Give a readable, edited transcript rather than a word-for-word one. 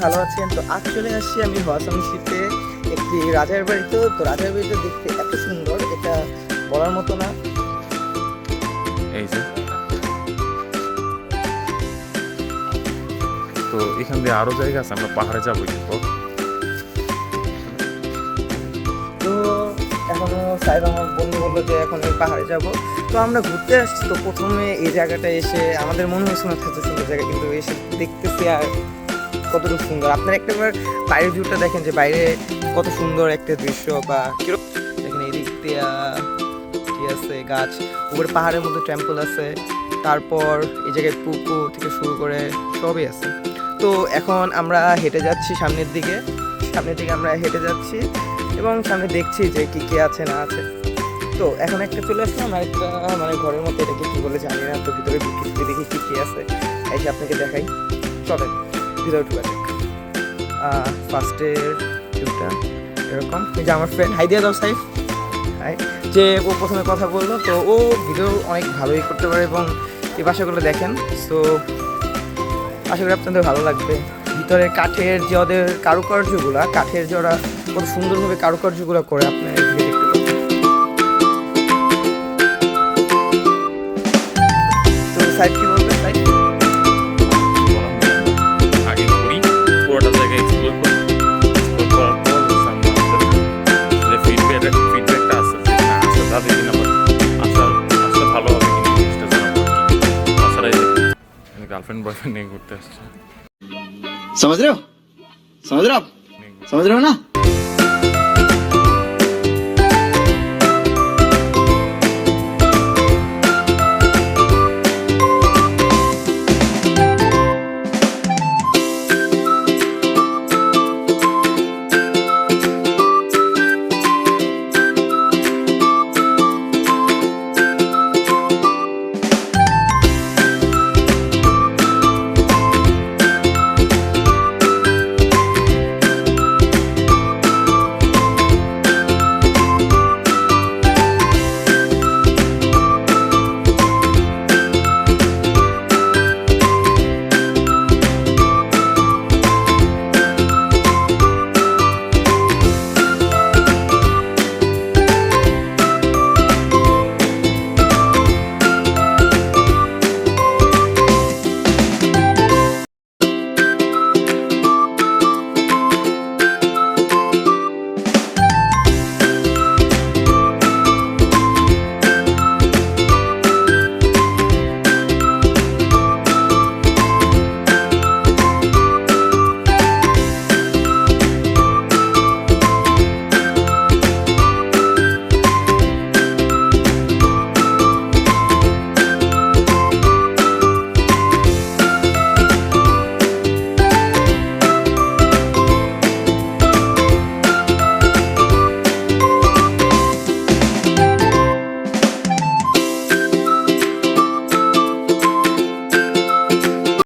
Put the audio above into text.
ভালো আছেন। তো আজ চলে আসছি আমি হওয়াসামশিতে একটি রাজার বাড়িতে। তো রাজার বাড়িটা দেখতে এত সুন্দর, এটা বলার মতো না। এই যে তো এখান দিয়ে আরো জায়গা আছে, আমরা পাহাড়ে যাবো একটু। তো এখনো সাহেব আমার বন্ধু বললো যে এখন এই পাহাড়ে যাব। তো আমরা ঘুরতে আসছি, তো প্রথমে এই জায়গাটা এসে আমাদের মনে হয়েছিল না এত সুন্দর জায়গা, কিন্তু এসে দেখতেছি আর কতটুকু সুন্দর। আপনারা একটাবার বাইরের ভিউটা দেখেন যে বাইরে কত সুন্দর একটা দৃশ্য, বা কিরকম দেখেন এদিক দিয়ে কি আছে গাছ, উপরে পাহাড়ের মধ্যে টেম্পল আছে, তারপর এই জায়গায় পুকুর থেকে শুরু করে সবই আছে। তো এখন আমরা হেঁটে যাচ্ছি সামনের দিকে আমরা হেঁটে যাচ্ছি এবং সামনে দেখছি যে কি কি আছে না আছে। তো এখন একটা চলে আসলাম আর একটা মানে ঘরের মধ্যে, এটাকে কি বলে জানি না। তো ভিতরে ঢুকে দেখি কি কি আছে, এসে আপনাকে দেখাই। চলেন ভিতরে ঢুকা যাক। ফার্স্টের ভিউটা এরকম। এই যে আমার ফ্রেন্ড, হাই দিয়ে দাও সাইফ, হাই। যে ও প্রথমে কথা বললো, তো ও ভিডিও অনেক ভালোই করতে পারে এবং এই বাসাগুলো দেখেন। সো আশা করি আপনাদের ভালো লাগবে। ভিতরে কাঠের যে ওদের কারুকার্যগুলো, কাঠের যে ওরা কত সুন্দরভাবে কারুকার্যগুলো করে, আপনার এদিকে দেখতে পাবেন। তো সাইড কি বলবেন সাইড? আগে ঘুরি, পুরোটা জায়গায় এক্সপ্লোর করি। এক্সপ্লোর করার পর আমাদের ফিডব্যাকটা আছে যে না আসলে যাবে কিনা, বাট আসলে ভালো হবে কিনা জিনিসটা জানাবো। তাছাড়া গার্লফ্রেন্ড বয়ফ্রেন্ড নিয়ে ঘুরতে আসছে। समझ रहे हो आप समझ रहे हो ना।